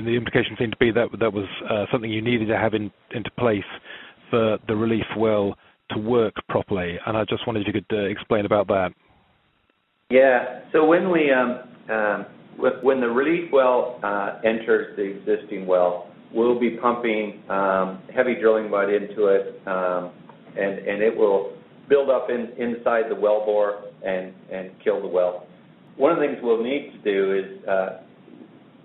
the implication seemed to be that that was something you needed to have into place for the relief well to work properly, and I just wondered if you could explain about that. Yeah. So when the relief well enters the existing well, we'll be pumping heavy drilling mud into it, and it will build up inside the wellbore and kill the well. One of the things we'll need to do is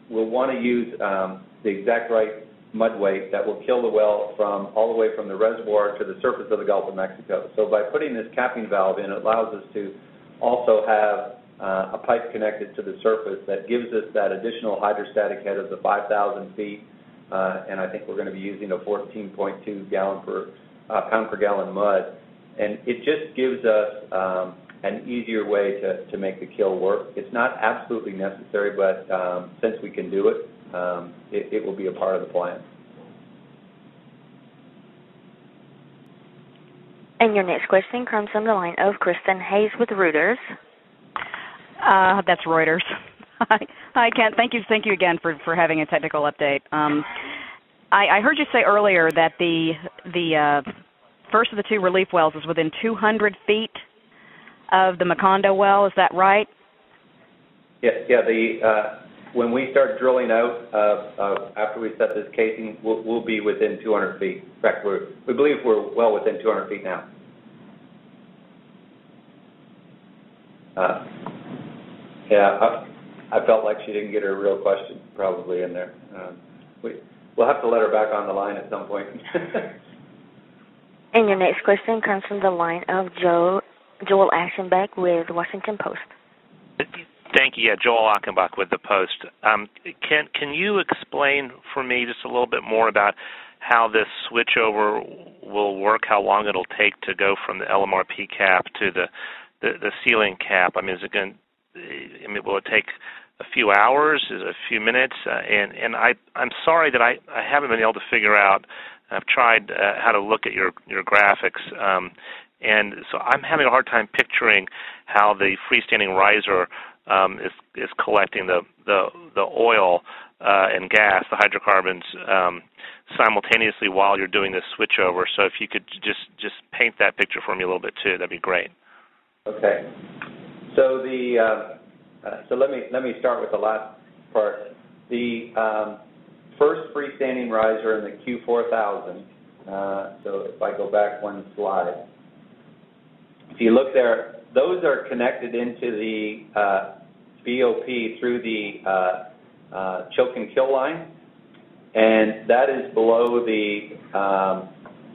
we'll want to use the exact right mud weight that will kill the well all the way from the reservoir to the surface of the Gulf of Mexico. So by putting this capping valve in, it allows us to also have a pipe connected to the surface that gives us that additional hydrostatic head of the 5,000 feet, and I think we're going to be using a 14.2 pound per gallon mud. And it just gives us an easier way to make the kill work. It's not absolutely necessary, but since we can do it, it will be a part of the plan. And your next question comes from the line of Kristen Hayes with Reuters. That's Reuters. Hi, Kent. Thank you again for having a technical update. I heard you say earlier that the first of the two relief wells is within 200 feet of the Macondo well. Is that right? Yeah. When we start drilling out, after we set this casing, we'll be within 200 feet. In fact, we believe we're well within 200 feet now. I felt like she didn't get her real question probably in there. We'll have to let her back on the line at some point. And your next question comes from the line of Joel Achenbach with Washington Post. Thank you. Yeah, Joel Achenbach with the Post. Can you explain for me just a little bit more about how this switchover will work, how long it'll take to go from the LMRP cap to the ceiling cap? I mean, will it take a few hours, a few minutes? And I'm sorry that I haven't been able to figure out. I've tried how to look at your graphics, and so I'm having a hard time picturing how the freestanding riser is collecting the oil and gas, the hydrocarbons, simultaneously while you're doing this switchover. So if you could just paint that picture for me a little bit too, that'd be great. Okay. So so let me start with the last part. The first freestanding riser in the Q4000. So if I go back one slide, if you look there, those are connected into the BOP through the choke and kill line, and that is below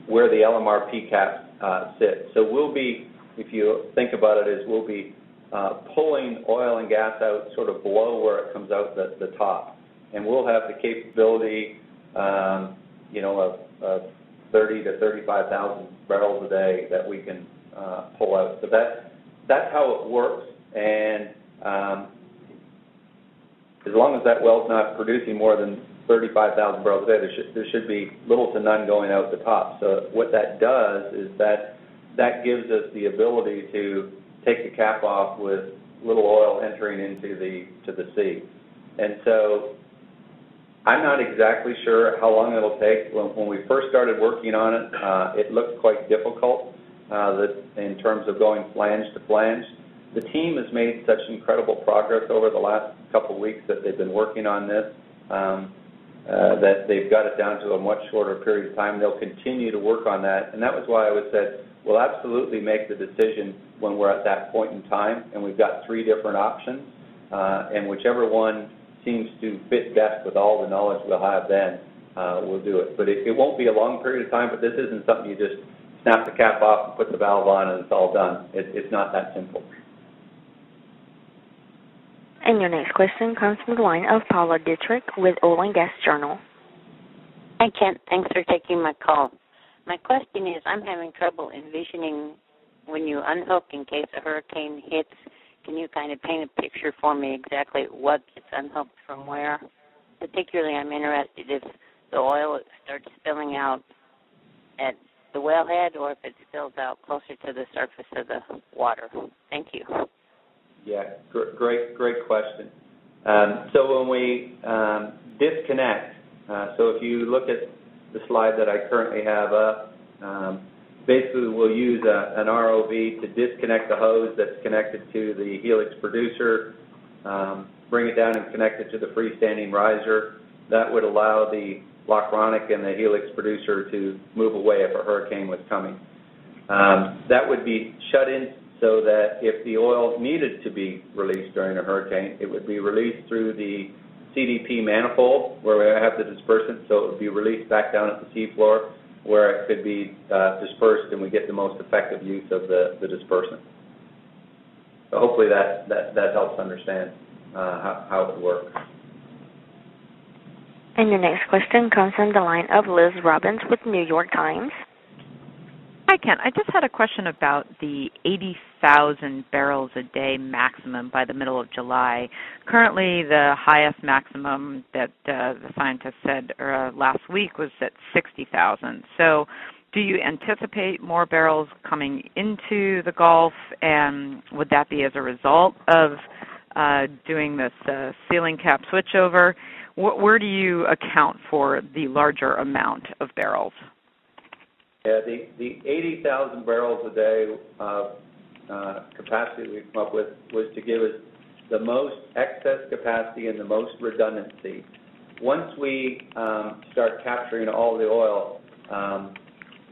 where the LMRP cap sits. So we'll be, if you think about it, we'll be pulling oil and gas out sort of below where it comes out the top, and we'll have the capability, of 30 to 35,000 barrels a day that we can pull out. So that's how it works, and as long as that well's not producing more than 35,000 barrels a day, there should be little to none going out the top. So what that does is that gives us the ability to take the cap off with little oil entering into the sea. And so I'm not exactly sure how long it'll take. When we first started working on it, it looked quite difficult in terms of going flange to flange. The team has made such incredible progress over the last couple of weeks that they've been working on this, that they've got it down to a much shorter period of time. They'll continue to work on that, and that was why I said we'll absolutely make the decision when we're at that point in time, and we've got 3 different options, and whichever one seems to fit best with all the knowledge we'll have then, we'll do it. But it won't be a long period of time, but this isn't something you just snap the cap off and put the valve on and it's all done. It's not that simple. And your next question comes from the line of Paula Dietrich with Oil and Gas Journal. Hi, Kent. Thanks for taking my call. My question is, I'm having trouble envisioning when you unhook in case a hurricane hits. Can you kind of paint a picture for me exactly what gets unhooked from where? Particularly, I'm interested if the oil starts spilling out at the wellhead or if it spills out closer to the surface of the water. Thank you. Yeah, great question. So when we disconnect. So if you look at the slide that I currently have up, basically we'll use an ROV to disconnect the hose that's connected to the Helix producer, bring it down and connect it to the freestanding riser. That would allow the Lockronic and the Helix producer to move away if a hurricane was coming. That would be shut in so that if the oil needed to be released during a hurricane, it would be released through the CDP manifold where we have the dispersant, so it would be released back down at the seafloor where it could be dispersed and we get the most effective use of the dispersant. So hopefully that helps understand how it would work. And your next question comes from the line of Liz Robbins with New York Times. Hi, Ken. I just had a question about the 80,000 barrels a day maximum by the middle of July. Currently, the highest maximum that the scientists said last week was at 60,000. So do you anticipate more barrels coming into the Gulf, and would that be as a result of doing this ceiling cap switchover? Where do you account for the larger amount of barrels? Yeah, the 80,000 barrels a day of capacity we've come up with was to give us the most excess capacity and the most redundancy. Once we start capturing all the oil,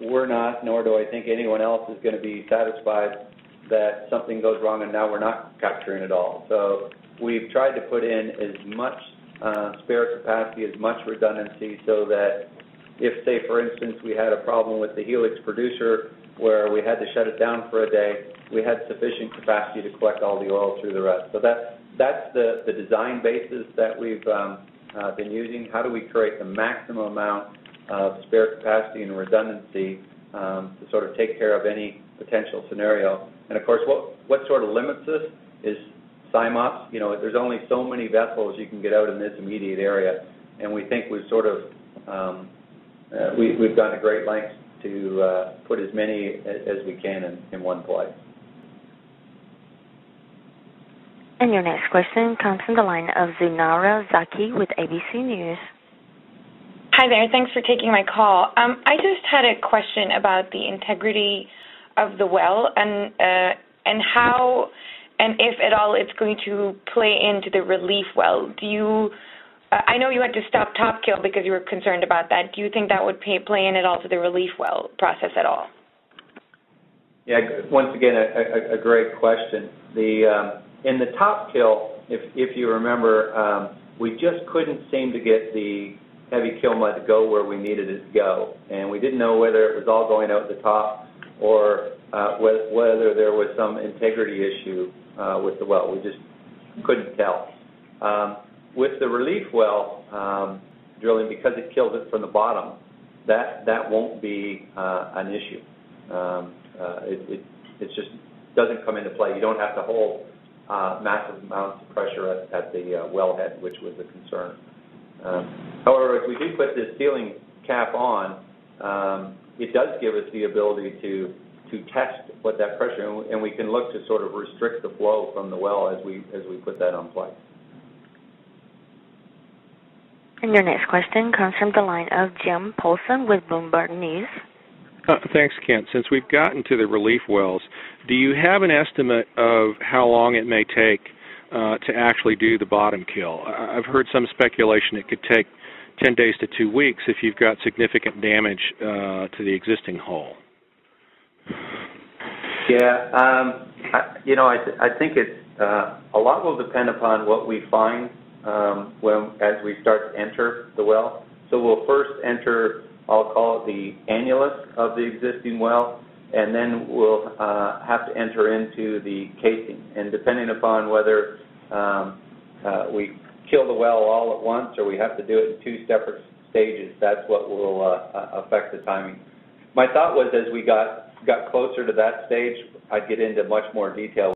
we're not, nor do I think anyone else is going to be satisfied that something goes wrong and now we're not capturing it all. So we've tried to put in as much spare capacity, as much redundancy, so that if, say, for instance, we had a problem with the Helix producer where we had to shut it down for a day, we had sufficient capacity to collect all the oil through the rest. So that's the design basis that we've been using. How do we create the maximum amount of spare capacity and redundancy to sort of take care of any potential scenario? And, of course, what sort of limits us is SIMOPS. You know, there's only so many vessels you can get out in this immediate area, and we think we've sort of we've gone to great lengths to put as many as we can in one place. And your next question comes from the line of Zunara Zaki with ABC News. Hi there. Thanks for taking my call. I just had a question about the integrity of the well and how and if at all it's going to play into the relief well. Do you? I know you had to stop top kill because you were concerned about that. Do you think that would play in at all to the relief well process at all? Yeah, once again, a great question. In the top kill, if you remember, we just couldn't seem to get the heavy kill mud to go where we needed it to go, and we didn't know whether it was all going out the top or whether there was some integrity issue with the well. We just couldn't tell. With the relief well drilling, because it kills it from the bottom, that won't be an issue. It just doesn't come into play. You don't have to hold massive amounts of pressure at the wellhead, which was a concern. However, if we do put this sealing cap on, it does give us the ability to test what that pressure, and we can look to sort of restrict the flow from the well as we put that on place. And your next question comes from the line of Jim Polson with Bloomberg News. Thanks, Kent. Since we've gotten to the relief wells, do you have an estimate of how long it may take to actually do the bottom kill? I've heard some speculation it could take 10 days to 2 weeks if you've got significant damage to the existing hull. Yeah, I think it's a lot will depend upon what we find as we start to enter the well. So we'll first enter, I'll call it the annulus of the existing well, and then we'll have to enter into the casing. And depending upon whether we kill the well all at once or we have to do it in two separate stages, that's what will affect the timing. My thought was as we got closer to that stage, I'd get into much more detail